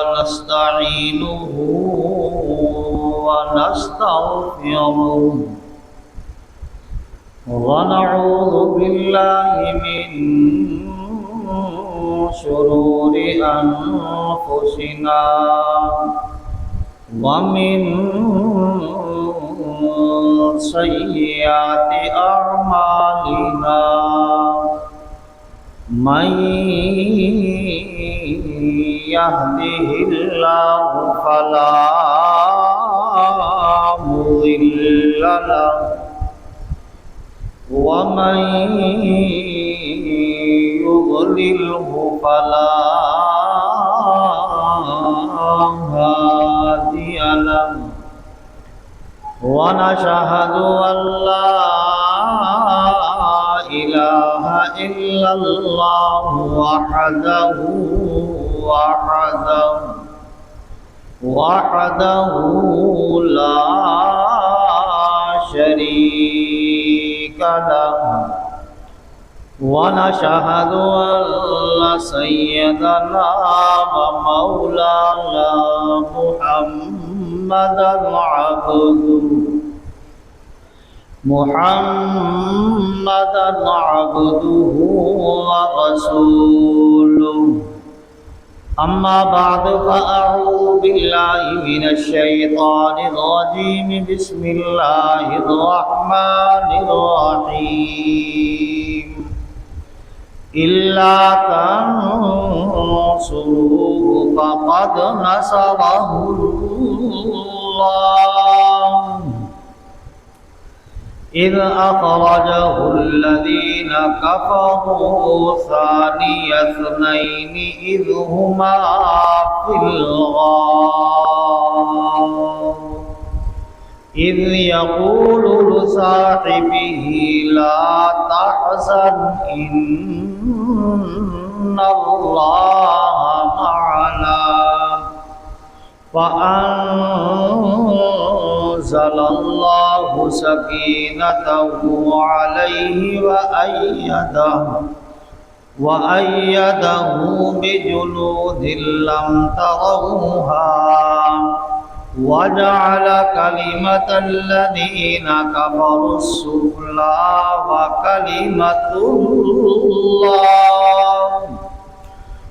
ونستعينه ونستغفره ونعوذ بالله من شرور أنفسنا ومن سيئات أعمالنا من يهده الله فلا مضل له ومن يضلله فلا هادي له ونشهد أن لا إله إلا الله وحده لا شريك له ونشهد أن سيدنا ومولانا محمدا عبده ورسوله أما بعد فأعوذ بالله من الشيطان الرجيم بسم الله الرحمن الرحيم إلا تنصروه فقد نصره الله إذ أخرجه الذين كفروا ثاني اثنين إذ هما في الغار إذ يقول لصاحبه لا تحزن إن الله معنا فأنزل الله سكينته عليه وأيده بجنود لم تروها وجعل كلمة الذين كفروا السفلى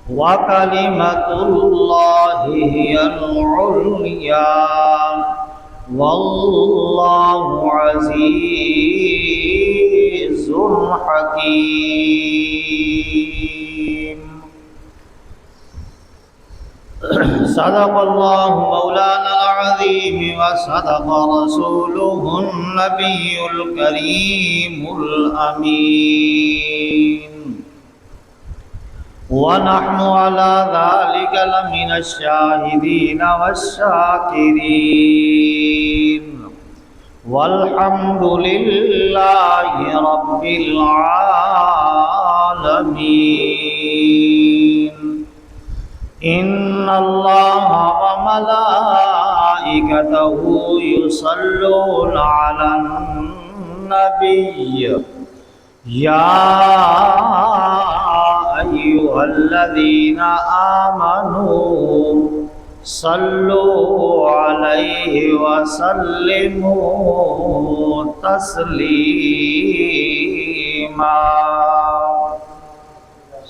وكلمة الله هي العليا والله عزيز حكيم. صدق الله مولانا العظيم وصدق رسوله النبي الكريم الأمين ونحن على ذلك لمن الشاهدين والشاكرين والحمد لله رب العالمين. إن الله وملائكته يصلون على النبي يا أيها الذين آمنوا صلوا عليه وسلموا تسليما.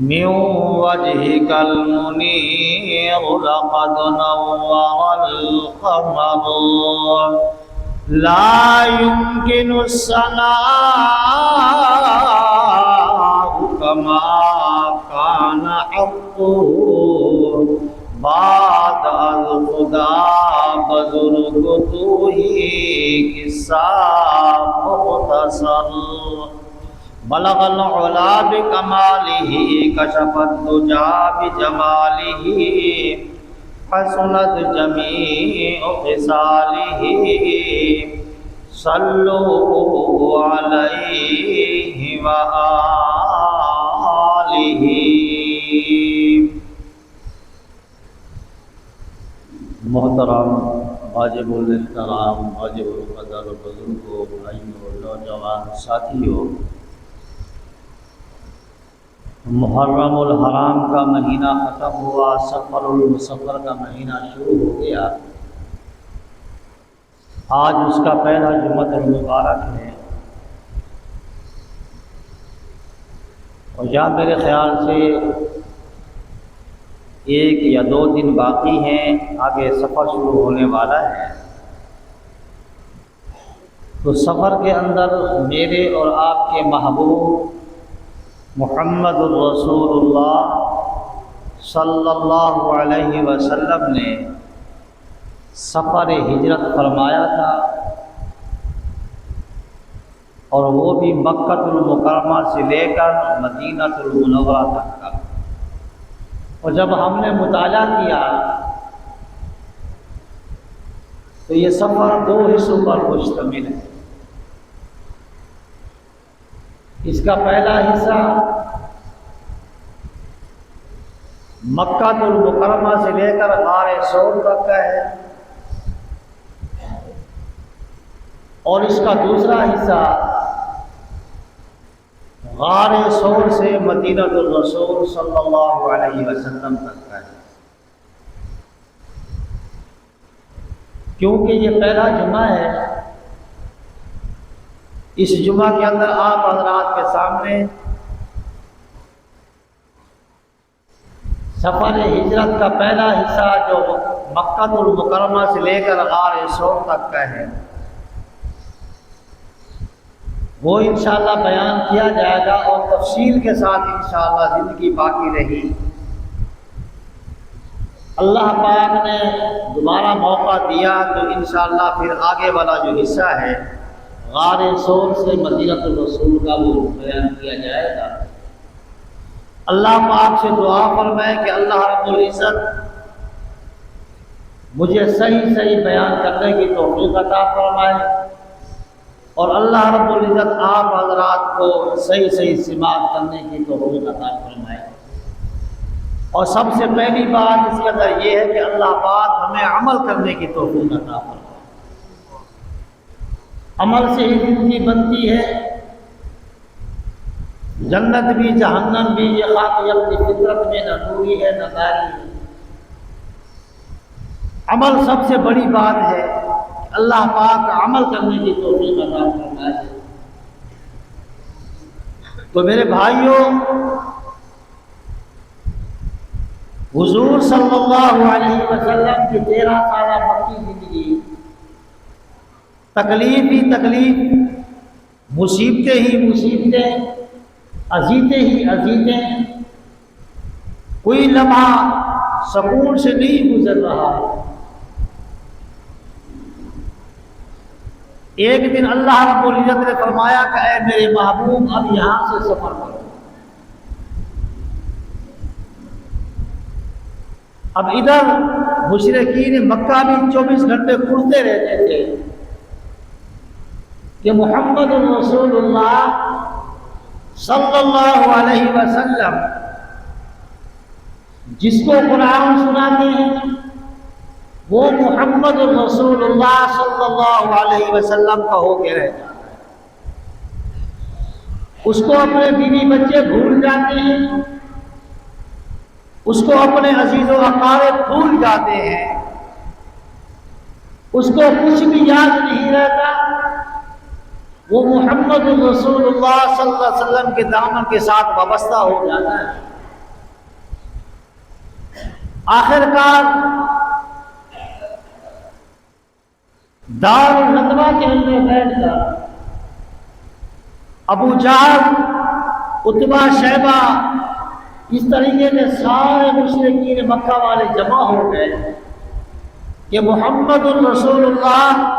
من وجهك المنير لقد نور القمر لا يمكن الثناء مستور، بعد از خدا بزرگ تو ہی قصہ مختصر، بلغ العلا بکمالہ کشف الدجا بجمالہ، حسنت جمیع خصالہ، صلو علیہ وآلہ۔ محترم واجب الاحترام، واجب القدر بزرگوں، بھائیوں، نوجوان ساتھیوں، محرم الحرام کا مہینہ ختم ہوا، سفر المسفر کا مہینہ شروع ہو گیا۔ آج اس کا پہلا جمعہ المبارک ہے، اور جہاں میرے خیال سے 1 یا 2 دن باقی ہیں، آگے سفر شروع ہونے والا ہے۔ تو سفر کے اندر میرے اور آپ کے محبوب محمد الرسول اللہ صلی اللہ علیہ وسلم نے سفر ہجرت فرمایا تھا، اور وہ بھی مکہ المکرمہ سے لے کر مدینہ المنورہ تک کا۔ اور جب ہم نے مطالعہ کیا تو یہ سفر 2 حصوں پر مشتمل ہے۔ اس کا پہلا حصہ مکہ المکرمہ سے لے کر غار ثور تک کا ہے، اور اس کا دوسرا حصہ غار ثور سے مدینہ الرسول صلی اللہ علیہ وسلم تک کا ہے۔ کیونکہ یہ پہلا جمعہ ہے، اس جمعہ کے اندر آپ حضرات کے سامنے سفر ہجرت کا پہلا حصہ جو مکہ المکرمہ سے لے کر غار ثور تک کا ہے، وہ انشاءاللہ بیان کیا جائے گا، اور تفصیل کے ساتھ انشاءاللہ زندگی باقی رہی۔ اللہ پاک نے دوبارہ موقع دیا تو انشاءاللہ پھر آگے والا جو حصہ ہے غار ثور سے مدینہ الرسول کا وہ بیان کیا جائے گا۔ اللہ پاک سے دعا فرمائے کہ اللہ رب العزت مجھے صحیح بیان کرنے کی توفیق عطا فرمائے، اور اللہ رب العزت آپ حضرات کو صحیح سماعت کرنے کی توفیق عطا فرمائے۔ اور سب سے پہلی بات اس کے اندر یہ ہے کہ اللہ پاک ہمیں عمل کرنے کی توفیق عطا فرمائے۔ عمل سے ہی زندگی بنتی ہے، جنت بھی جہنم بھی، یہ خاک اپنی فطرت میں نہ نوری ہے نہ داری ہے۔ عمل سب سے بڑی بات ہے، اللہ پاک عمل کرنے کی توفیق عطا فرمائے۔ تو میرے بھائیوں، حضور صلی اللہ علیہ وسلم کی 13 سالہ مکی زندگی تکلیف ہی تکلیف، مصیبتیں ہی مصیبتیں، اذیتیں ہی اذیتیں، کوئی لمحہ سکون سے نہیں گزر رہا۔ ایک دن اللہ رب العزت نے فرمایا کہ اے میرے محبوب اب یہاں سے سفر کرو۔ اب ادھر مشرکین مکہ بھی 24 گھنٹے کھڑتے رہتے تھے کہ محمد الرسول اللہ صلی اللہ علیہ وسلم جس کو قرآن سناتے ہیں وہ محمد الرسول اللہ صلی اللہ علیہ وسلم کا ہو کے رہ جاتا ہے۔ اس کو اپنے بیوی بچے بھول جاتے ہیں، اس کو اپنے عزیز و اقارب بھول جاتے ہیں، اس کو کچھ بھی یاد نہیں رہتا، وہ محمد الرسول اللہ صلی اللہ علیہ وسلم کے دامن کے ساتھ وابستہ ہو جاتا ہے۔ آخر کار دار الندوہ کے اندر بیٹھ کر ابو جہل، عتبہ، شیبہ اس طریقے سے سارے مشرکین مکہ والے جمع ہو گئے کہ محمد الرسول اللہ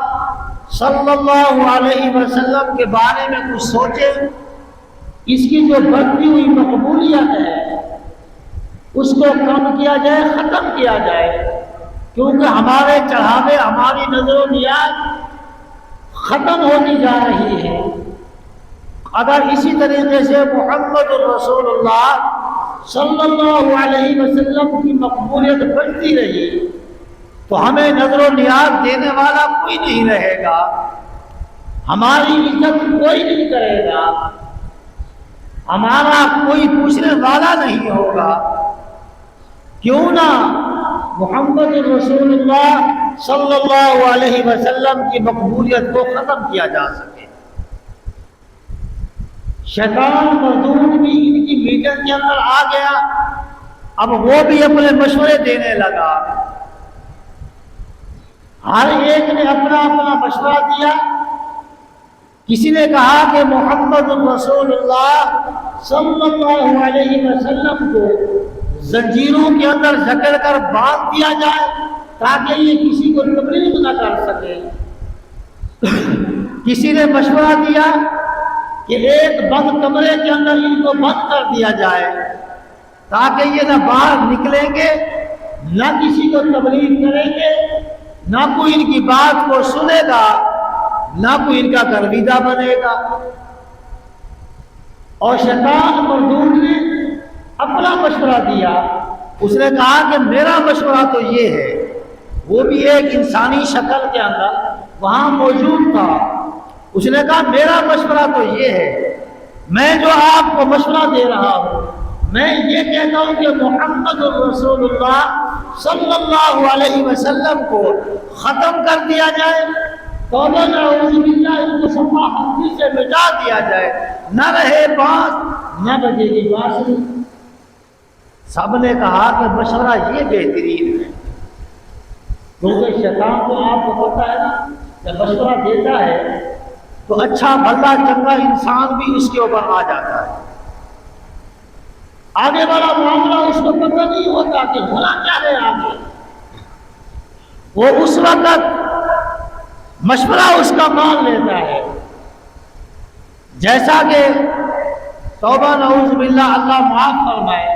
صلی اللہ علیہ وسلم کے بارے میں کچھ سوچے، اس کی جو بڑھتی ہوئی مقبولیت ہے اس کو کم کیا جائے، ختم کیا جائے، کیونکہ ہمارے چڑھاوے، ہماری نظر و نیاز ختم ہوتی جا رہی ہے۔ اگر اسی طریقے سے محمد الرسول اللہ صلی اللہ علیہ وسلم کی مقبولیت بڑھتی رہی تو ہمیں نظر و نیاز دینے والا کوئی نہیں رہے گا، ہماری عزت کوئی نہیں کرے گا، ہمارا کوئی پوچھنے والا نہیں ہوگا۔ کیوں نہ محمد الرسول اللہ صلی اللہ علیہ وسلم کی مقبولیت کو ختم کیا جا سکے۔ شیطان مردود بھی ان کی میٹنگ کے اندر آ گیا، اب وہ بھی اپنے مشورے دینے لگا، ہر ایک نے اپنا اپنا مشورہ دیا۔ کسی نے کہا کہ محمد الرسول اللہ صلی اللہ علیہ وسلم کو زنجیروں کے اندر جکڑ کر باندھ دیا جائے تاکہ یہ کسی کو تبلیغ نہ کر سکے۔ کسی نے مشورہ دیا کہ ایک بند کمرے کے اندر ان کو بند کر دیا جائے تاکہ یہ نہ باہر نکلیں گے، نہ کسی کو تبلیغ کریں گے، نہ کوئی ان کی بات کو سنے گا، نہ کوئی ان کا گرویدہ بنے گا۔ اور شیطان مردود نے اپنا مشورہ دیا، اس نے کہا کہ میرا مشورہ تو یہ ہے، وہ بھی ایک انسانی شکل کے اندر وہاں موجود تھا۔ اس نے کہا میرا مشورہ تو یہ ہے، میں جو آپ کو مشورہ دے رہا ہوں، میں یہ کہتا ہوں کہ محمد الرسول اللہ صلی اللہ علیہ وسلم کو ختم کر دیا جائے، توبہ نعوذ باللہ ان کو صفحہ ہستی سے مٹا دیا جائے، نہ رہے بانس نہ بجے گی بانسری۔ سب نے کہا کہ مشورہ یہ بہترین ہے، کیونکہ شیطان کو آپ کو پتہ ہے نا، جب مشورہ دیتا ہے تو اچھا بھلا چنگا انسان بھی اس کے اوپر آ جاتا ہے۔ آگے والا معاملہ اس کو پتہ نہیں ہوتا کہ ہونا کیا ہے آگے، وہ اس وقت مشورہ اس کا مان لیتا ہے۔ جیسا کہ توبہ نعوذ باللہ، اللہ معاف فرمائے،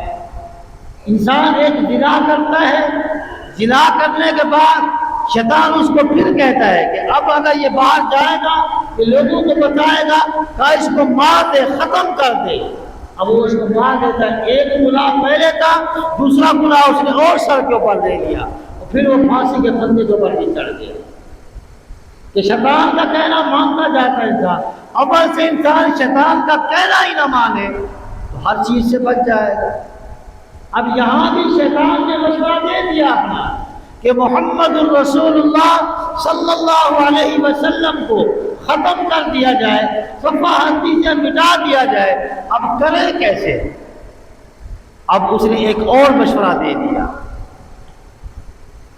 انسان ایک زنا کرتا ہے، زنا کرنے کے بعد شیطان اس کو پھر کہتا ہے کہ اب اگر یہ باہر جائے گا کہ لوگوں کو بتائے گا کہ اس کو مار دے، ختم کر دے۔ اب وہ اس کو مار دیتا ہے، ایک گناہ پہلے تھا، دوسرا گناہ اس نے اور سر کے اوپر لے لیا، اور پھر وہ پھانسی کے پھندے کے اوپر بھی چڑھ گیا۔ کہ شیطان کا کہنا مانتا جاتا ہے انسان، اول سے انسان شیطان کا کہنا ہی نہ مانے تو ہر چیز سے بچ جائے گا۔ اب یہاں بھی شیطان نے مشورہ دے دیا اپنا کہ محمد الرسول اللہ صلی اللہ علیہ وسلم کو ختم کر دیا جائے، صفحہ ہستی سے مٹا دیا جائے۔ اب کریں کیسے؟ اب اس نے ایک اور مشورہ دے دیا،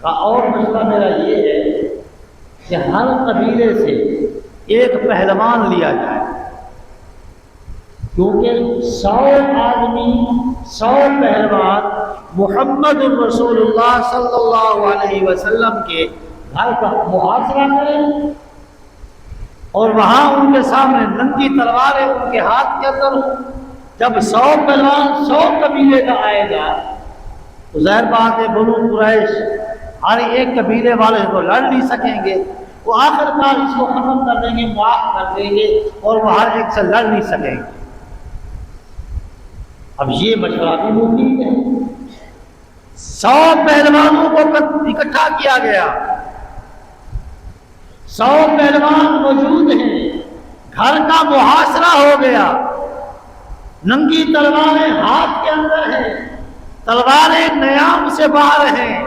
کہا اور مشورہ میرا یہ ہے کہ ہر قبیلے سے ایک پہلوان لیا جائے، کیونکہ 100 آدمی 100 پہلوان محمد الرسول اللہ صلی اللہ علیہ وسلم کے گھر کا محاصرہ کریں اور وہاں ان کے سامنے ننگی تلواریں ان کے ہاتھ کے اندر ہوں۔ جب 100 پہلوان 100 قبیلے کا آئے گا تو ظاہر بات ہے بنو قریش ہر ایک قبیلے والے کو لڑ نہیں سکیں گے، وہ آخر کار اس کو ختم کر دیں گے، معاف کر دیں گے، اور وہ ہر ایک سے لڑ نہیں سکیں گے۔ اب یہ مشورہ بھی مفید ہے۔ 100 پہلوانوں کو اکٹھا کیا گیا، 100 پہلوان موجود ہیں، گھر کا محاصرہ ہو گیا، ننگی تلواریں ہاتھ کے اندر ہیں، تلواریں نیام سے باہر ہیں،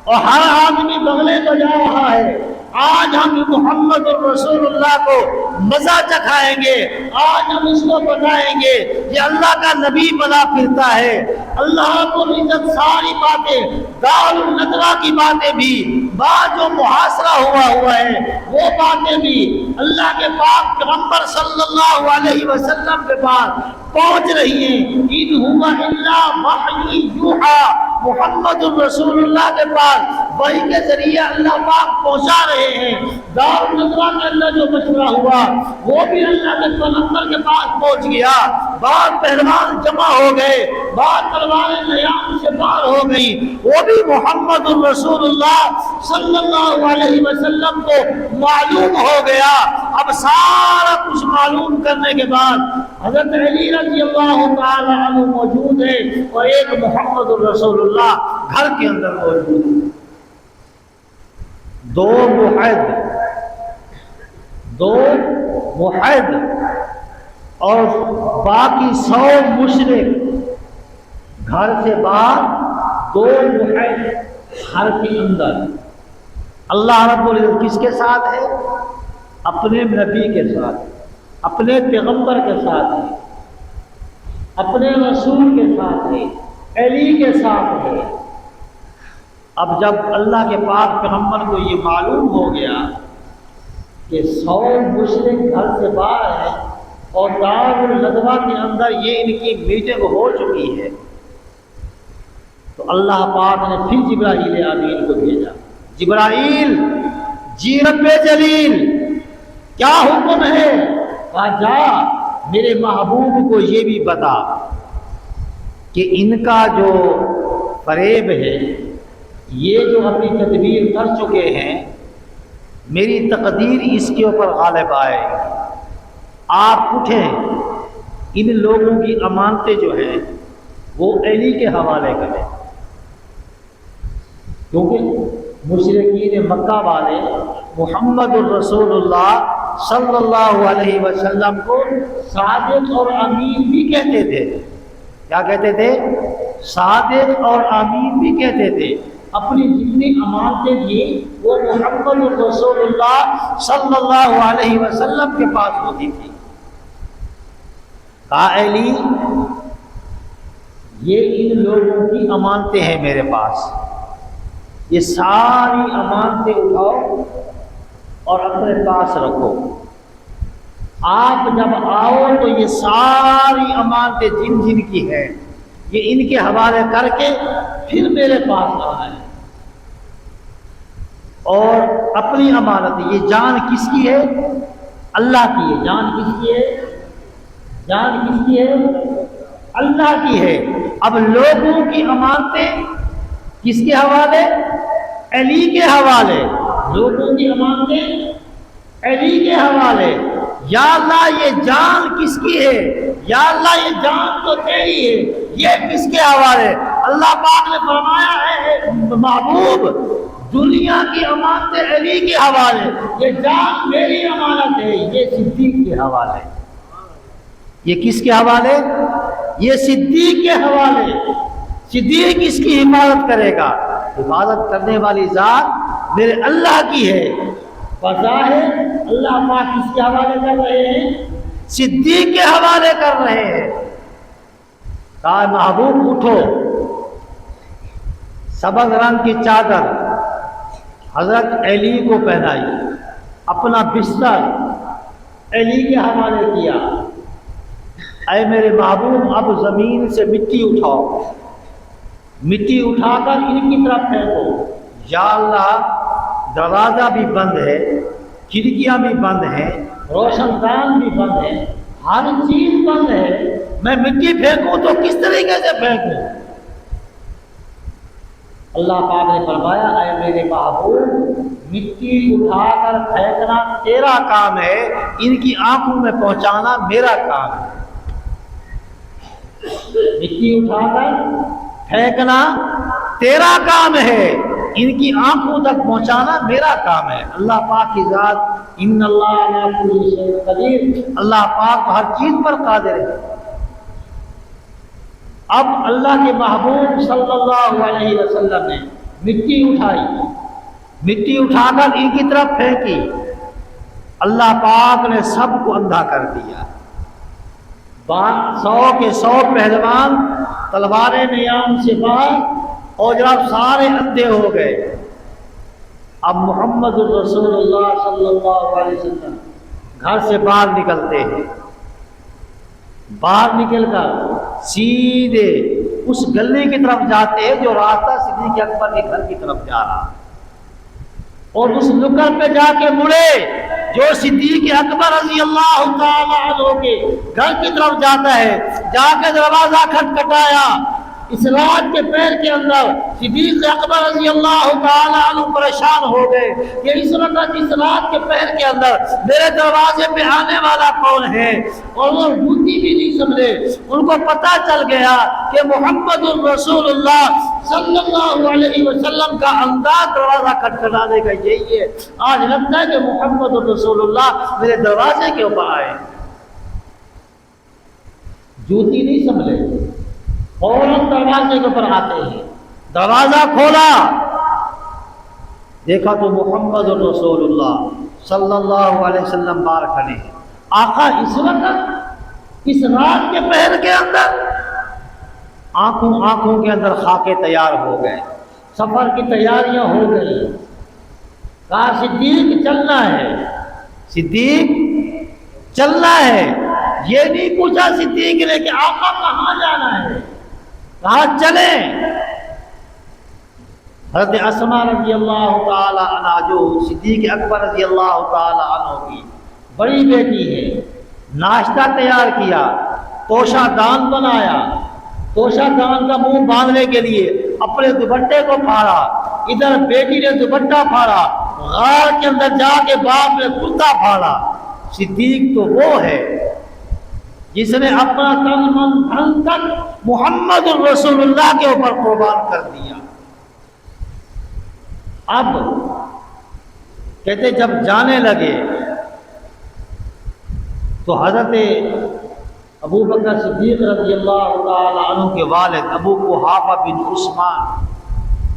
اور ہر آدمی بغلے کو جا رہا ہے۔ آج ہم محمد الرسول اللہ کو مزہ چکھائیں گے، آج ہم اس کو بتائیں گے یہ اللہ کا نبی بنا پھرتا ہے۔ اللہ کو عزت ساری باتیں، دار الندوہ کی باتیں بھی، بعد جو محاصرہ ہوا ہے وہ باتیں بھی، اللہ کے پاک پیغمبر صلی اللہ علیہ وسلم کے پاس پہنچ رہی ہیں. ان ہوا الا وحی یوحا، محمد الرسول اللہ کے پاس وحی کے ذریعے اللہ پاک پہنچا رہے ہیں. دار الندوہ کے اندر جو مشورہ ہوا وہ بھی اللہ کے پیغمبر کے پاس پہنچ گیا. بعض پہلوان جمع ہو گئے، بعض تلواریں نیام سے پار ہو گئی، وہ بھی محمد الرسول اللہ صلی اللہ علیہ وسلم کو معلوم ہو گیا. اب سارا کچھ معلوم کرنے کے بعد حضرت علی رضی اللہ تعالی عنہ موجود ہے اور ایک محمد الرسول اللہ گھر کے اندر موجود ہے. دو موحد اور باقی 100 مشرک گھر سے باہر، 2 موحد گھر کے اندر. اللہ رب العزت کس کے ساتھ ہے؟ اپنے نبی کے ساتھ، اپنے پیغمبر کے ساتھ ہے، اپنے رسول کے ساتھ ہے، علی کے ساتھ ہے. اب جب اللہ کے پاک پیغمبر کو یہ معلوم ہو گیا کہ 100 مشرک گھر سے باہر ہے اور دار الندوہ کے اندر یہ ان کی میٹنگ ہو چکی ہے، تو اللہ پاک نے پھر جبرائیل امین کو بھیجا. جبرائیل جی رب جلیل کیا حکم ہے؟ کہا جا میرے محبوب کو یہ بھی بتا کہ ان کا جو فریب ہے، یہ جو اپنی تدبیر کر چکے ہیں، میری تقدیر اس کے اوپر غالب آئے. آپ اٹھیں، ان لوگوں کی امانتیں جو ہیں وہ علی کے حوالے کریں، کیونکہ مشرکین مکہ والے محمد الرسول اللہ صلی اللہ علیہ وسلم کو صادق اور امین بھی کہتے تھے. کیا کہتے تھے؟ صادق اور امین بھی کہتے تھے. اپنی جتنی امانتیں تھیں وہ محمد الرسول اللہ صلی اللہ علیہ وسلم کے پاس ہوتی تھی. کہا علی یہ ان لوگوں کی امانتیں ہیں میرے پاس، یہ ساری امانتیں اٹھاؤ اور اپنے پاس رکھو. آپ جب آؤ تو یہ ساری امانتیں جن جن کی ہیں یہ ان کے حوالے کر کے پھر میرے پاس آنا ہے. اور اپنی امانت، یہ جان کس کی ہے؟ اللہ کی ہے. جان کس کی ہے؟ جان کس کی ہے؟ اللہ کی ہے. اب لوگوں کی امانتیں کس کے حوالے؟ علی کے حوالے. لوگوں کی امانتیں علی کے حوالے. یا اللہ یہ جان کس کی ہے؟ یا اللہ یہ جان تو تیری ہے، یہ کس کے حوالے؟ اللہ پاک نے فرمایا ہے محبوب دنیا کی امانتیں علی کے حوالے، یہ جان میری امانت ہے، یہ صدیق کے حوالے. یہ کس کے حوالے؟ یہ صدیق کے حوالے. صدیق اس کی حفاظت کرے گا. حفاظت کرنے والی ذات میرے اللہ کی ہے. بظاہر اللہ پاک کس کے حوالے کر رہے ہیں؟ صدیق کے حوالے کر رہے ہیں. کہا محبوب اٹھو. سبز رنگ کی چادر حضرت علی کو پہنائی، اپنا بستر علی کے حوالے کیا. اے میرے محبوب اب زمین سے مٹی اٹھاؤ، مٹی اٹھا کر ان کی طرف پھینکو. یا اللہ دروازہ بھی بند ہے، کھڑکیاں بھی بند ہیں، روشن دان بھی بند ہے، ہر چیز بند ہے، میں مٹی پھینکوں تو کس طریقے سے پھینکوں؟ اللہ پاک نے فرمایا اے میرے محبوب مٹی اٹھا کر پھینکنا تیرا کام ہے، ان کی آنکھوں میں پہنچانا میرا کام ہے. مٹی اٹھا کر پھینکنا تیرا کام ہے، ان کی آنکھوں تک پہنچانا میرا کام ہے. اللہ پاک کی ذات ان اللہ علی کل شیء قدیر، اللہ پاک ہر چیز پر قادر ہے. اب اللہ کے محبوب صلی اللہ علیہ وسلم نے مٹی اٹھائی، مٹی اٹھا کر ان کی طرف پھینکی. اللہ پاک نے سب کو اندھا کر دیا. 100 کے 100 پہلوان تلواریں نیام سے باہر اور جناب سارے اندھے ہو گئے. اب محمد الرسول اللہ صلی اللہ علیہ وسلم گھر سے باہر نکلتے ہیں. باہر نکل کر سیدھے اس گلی کی طرف جاتے ہیں جو راستہ صدیق اکبر کے گھر کی طرف جا رہا، اور اس نکڑ پہ جا کے مڑے جو صدیق اکبر رضی اللہ تعالی عنہ کے گھر کی طرف جاتا ہے، جا کے دروازہ کھٹکھٹایا، اس رات کے پیر کے اندر صدیق اکبر رضی اللہ تعالی عنہ پریشان ہو گئے کہ اس وقت اس رات کے پیر کے اندر میرے دروازے پہ آنے والا کون ہے، اور وہ ڈھونڈی بھی نہیں سمجھے۔ ان کو پتہ چل گیا کہ محمد الرسول اللہ صلی اللہ علیہ وسلم کا انداز دروازہ کھٹکھٹانے کا یہی ہے، آج لگتا ہے کہ محمد الرسول اللہ میرے دروازے کے اوپر آئے، جوتی نہیں سمجھے، فوراً دروازے کے اوپر آتے ہیں۔ دروازہ کھولا، دیکھا تو محمد الرسول اللہ صلی اللہ علیہ وسلم باہر کھڑے ہیں۔ آقا اس وقت اس رات کے پہر کے اندر آنکھوں کے اندر خاکے تیار ہو گئے، سفر کی تیاریاں ہو گئی۔ کہا صدیق چلنا ہے، صدیق چلنا ہے۔ یہ نہیں پوچھا صدیق نے کہ آقا کہاں جانا ہے، کہا چلیں۔ حضرت اسماء رضی اللہ تعالی عنہ جو صدیق اکبر رضی اللہ تعالی عنہ کی بڑی بیٹی ہے، ناشتہ تیار کیا، توشہ دان بنایا، توشہ دان کا منہ باندھنے کے لیے اپنے دوپٹے کو پھاڑا، ادھر بیٹی نے دوپٹہ پھاڑا، غار کے اندر جا کے باپ نے کرتا پھاڑا۔ صدیق تو وہ ہے جس نے اپنا تن من دھن تک محمد الرسول اللہ کے اوپر قربان کر دیا۔ اب کہتے جب جانے لگے تو حضرت ابو بکر صدیق رضی اللہ تعالی عنہ کے والد ابو قحافہ بن عثمان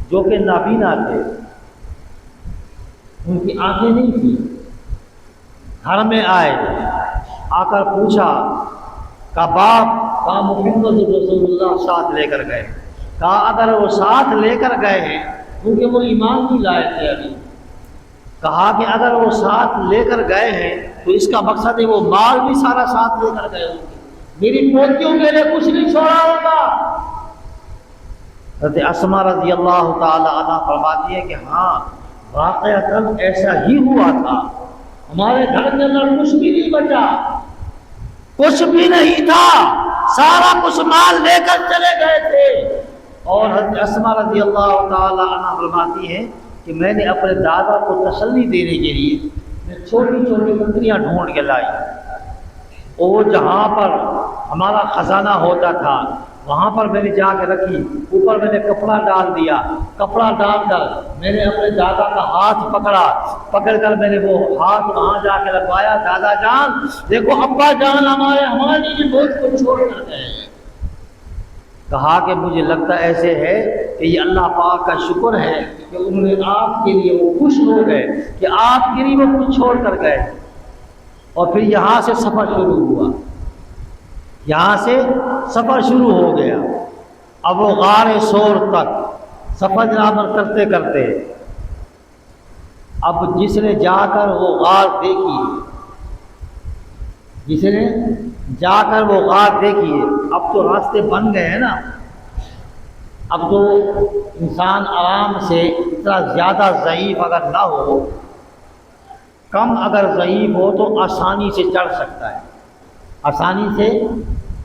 جو کہ نابینا تھے، ان کی آنکھیں نہیں تھیں، گھر میں آئے، آ کر پوچھا کہ باپ کہا محمد رسول اللہ ساتھ لے کر گئے۔ کہا اگر وہ ساتھ لے کر گئے ہیں کیونکہ وہ ایمان نہیں لائے تھے ابھی، کہا کہ اگر وہ ساتھ لے کر گئے ہیں تو اس کا مقصد ہے وہ مال بھی سارا ساتھ لے کر گئے ہوں گے، میری پوتیوں کے لیے کچھ نہیں چھوڑا ہوگا۔ حضرت اسماء رضی اللہ تعالی عنہ فرماتی ہے کہ ہاں واقعتاً ایسا ہی ہوا تھا، ہمارے گھر کے اندر کچھ بھی نہیں بچا، کچھ بھی نہیں تھا، سارا کچھ مال لے کر چلے گئے تھے۔ اور حضرت اسماء رضی اللہ تعالی عنہ فرماتی ہے کہ میں نے اپنے دادا کو تسلی دینے کے لیے میں چھوٹی چھوٹی بکریاں ڈھونڈ کے لائی، اور جہاں پر ہمارا خزانہ ہوتا تھا وہاں پر میں نے جا کے رکھی، اوپر میں نے کپڑا ڈال دیا، کپڑا ڈال کر میں نے اپنے دادا کا ہاتھ پکڑ کر میں نے وہ ہاتھ وہاں جا کے رکھوایا، دادا جان دیکھو ابا جان ہمارے لیے بہت کچھ چھوڑ کر گئے ہیں۔ کہا کہ مجھے لگتا ایسے ہے کہ یہ اللہ پاک کا شکر ہے کہ انہوں نے آپ کے لیے وہ خوش ہو گئے کہ آپ کے لیے وہ کچھ چھوڑ کر گئے۔ اور پھر یہاں سے سفر شروع ہوا، یہاں سے سفر شروع ہو گیا۔ اب وہ غار سور تک سفر جناب کرتے کرتے اب جس نے جا کر وہ غار دیکھی، جس نے جا کر وہ غار دیکھی، اب تو راستے بن گئے ہیں نا، اب تو انسان آرام سے اتنا زیادہ ضعیف اگر نہ ہو، کم اگر ضعیف ہو تو آسانی سے چڑھ سکتا ہے، آسانی سے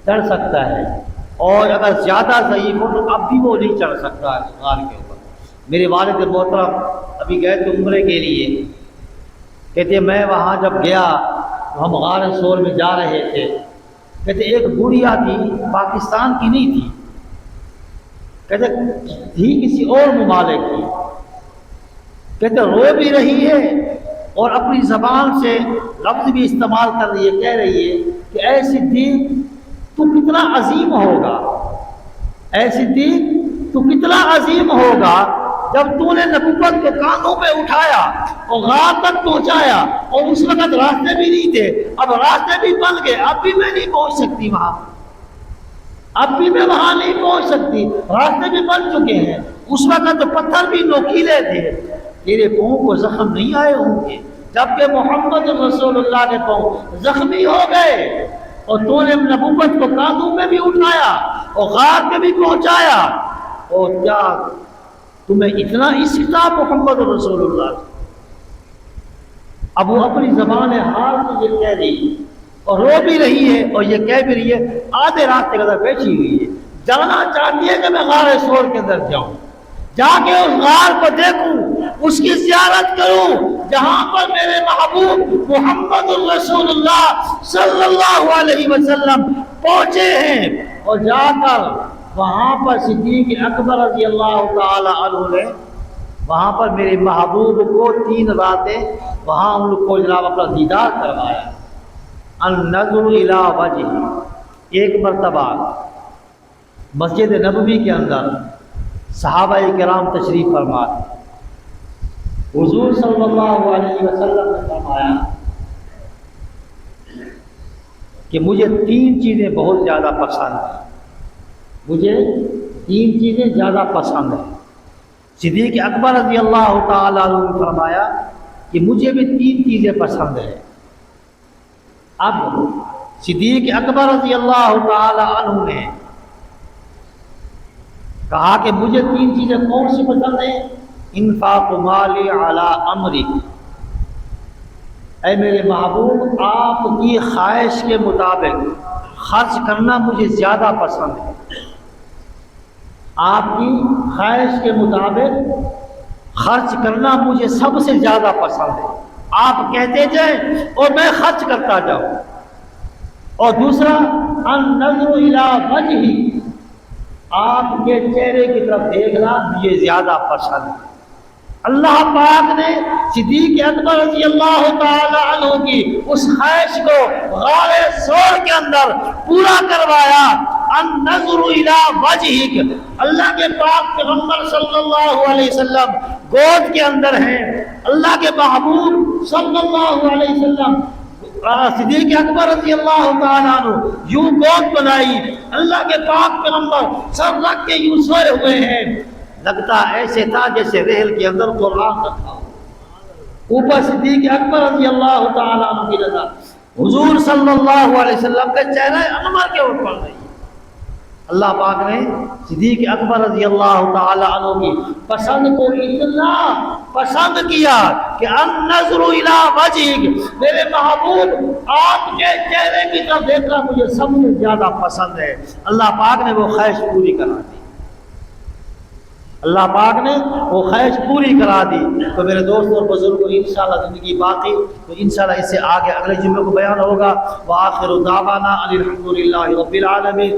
چڑھ سکتا ہے، اور اگر زیادہ ضعیف ہو تو اب بھی وہ نہیں چڑھ سکتا ہے غار کے اوپر۔ میرے والد محترم ابھی گئے تھے عمرے کے لیے، کہتے میں وہاں جب گیا تو ہم غار سور میں جا رہے تھے، کہتے ایک بڑھیا تھی، پاکستان کی نہیں تھی، کہتے تھی کسی اور ممالک کی، کہتے رو بھی رہی ہے اور اپنی زبان سے لفظ بھی استعمال کر رہی ہے، کہہ رہی ہے کہ اے صدیق تو کتنا عظیم ہوگا، اے صدیق تو کتنا عظیم ہوگا جب تو نے نبوت کو کانوں پہ اٹھایا اور غار تک پہنچایا، اور اس وقت راستے بھی نہیں تھے، اب راستے بھی بن گئے، اب بھی میں نہیں پہنچ سکتی وہاں، اب بھی میں وہاں نہیں پہنچ سکتی، راستے بھی بن چکے ہیں، اس وقت تو پتھر بھی نوکیلے تھے، تیرے پاؤں کو زخم نہیں آئے ہوں گے، جبکہ محمد رسول اللہ کے پاؤں زخمی ہو گئے۔ اور تو نے نبوت کو کاندھوں میں بھی اٹھایا اور غار پہ بھی پہنچایا، اور کیا تمہیں اتنا اس کتاب محمد رسول اللہ؟ اب وہ اپنی زبان حال سے یہ کہہ رہی ہے اور رو بھی رہی ہے اور یہ کہہ بھی رہی ہے، آدھے راستے کے اندر بیٹھی ہوئی ہے، جانا چاہتی ہے کہ میں غار سور کے اندر جاؤں، جا کے اس غار کو دیکھوں، اس کی زیارت کروں جہاں پر میرے محبوب محمد الرسول اللہ صلی اللہ علیہ وسلم پہنچے ہیں، اور جا کر وہاں پر صدیق اکبر رضی اللہ تعالی عنہ نے وہاں پر میرے محبوب کو 3 راتیں وہاں ان لوگ کو جناب اپنا دیدار کروایا۔ النظر الی وجہ، ایک مرتبہ مسجد نبوی کے اندر صحابہ کرام تشریف فرما، حضور صلی اللہ علیہ وسلم نے فرمایا کہ مجھے 3 چیزیں بہت زیادہ پسند ہیں، مجھے 3 چیزیں زیادہ پسند ہیں۔ صدیق اکبر رضی اللہ تعالیٰ عنہ نے فرمایا کہ مجھے بھی 3 چیزیں پسند ہیں۔ اب صدیق اکبر رضی اللہ تعالیٰ عنہ نے کہا کہ مجھے 3 چیزیں کون سی پسند ہیں؟ انفاق مالی علی امری، اے میرے محبوب آپ کی خواہش کے مطابق خرچ کرنا مجھے زیادہ پسند ہے، آپ کی خواہش کے مطابق خرچ کرنا مجھے سب سے زیادہ پسند ہے، آپ کہتے جائیں اور میں خرچ کرتا جاؤں۔ اور دوسرا النظر الی وجہی، آپ کے چہرے کی طرف دیکھنا مجھے زیادہ پسند ہے۔ اللہ پاک نے صدیق اکبر رضی اللہ تعالی عنہ کی اس خواہش کو غار سور کے اندر پورا کروایا۔ النظر الی وجہک، اللہ کے پاک پیغمبر صلی اللہ علیہ وسلم گود کے اندر ہیں، اللہ کے محبوب صلی اللہ علیہ وسلم صدیق اکبر رضی اللہ تعالیٰ عنہ یوں گود بنائی، اللہ کے پاک پیغمبر سر رکھ کے یوں سوئے ہوئے ہیں، لگتا ایسے تھا جیسے رحل کے اندر قرآن رکھا ہو، اوپر صدیق اکبر رضی اللہ تعالیٰ عنہ کی نظر حضور صلی اللہ علیہ وسلم کے چہرے انور کے اوپر رہی۔ اللہ پاک نے صدیق اکبر رضی اللہ تعالی عنہ کی پسند کو اتنا پسند کیا کہ النظر الی وجہک، میرے محبوب آپ کے چہرے کی طرف دیکھنا مجھے سب سے زیادہ پسند ہے۔ اللہ پاک نے وہ خواہش پوری کرا دی، اللہ پاک نے وہ خواہش پوری کرا دی۔ تو میرے دوستوں اور بزرگوں، انشاءاللہ زندگی باقی تو انشاءاللہ اس سے آگے اگلے جمعے کو بیان ہوگا۔ وآخر دعوانا ان الحمد للہ رب العالمین۔